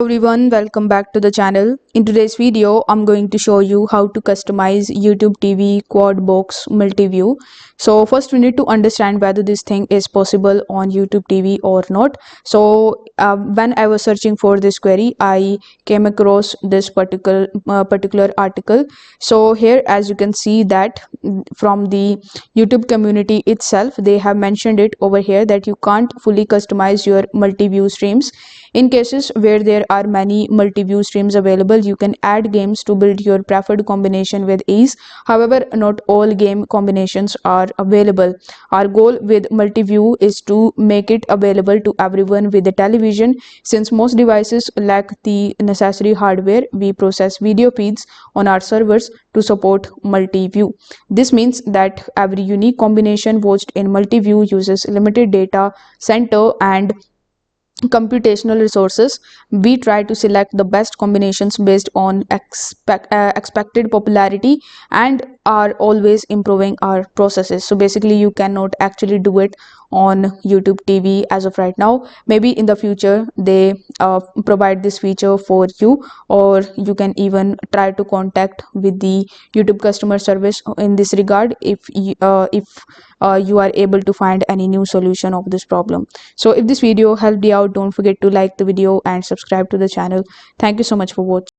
Everyone, welcome back to the channel. In today's video I'm going to show you how to customize YouTube TV quad box multi-view. So first we need to understand whether this thing is possible on YouTube TV or not. So when I was searching for this query, I came across this particular article. So here, as you can see, that from the YouTube community itself, they have mentioned it over here that you can't fully customize your multi-view streams. In cases where there are many multi-view streams available, you can add games to build your preferred combination with ease. However, not all game combinations are available. Our goal with multi-view is to make it available to everyone with a television. Since most devices lack the necessary hardware, we process video feeds on our servers to support multi-view. This means that every unique combination watched in multi-view uses limited data center and computational resources. We try to select the best combinations based on expected popularity and are always improving our processes. So basically you cannot actually do it on YouTube TV as of right now. Maybe in the future they provide this feature for you, or you can even try to contact with the YouTube customer service in this regard if you are able to find any new solution of this problem. So if this video helped you out, don't forget to like the video and subscribe to the channel. Thank you so much for watching.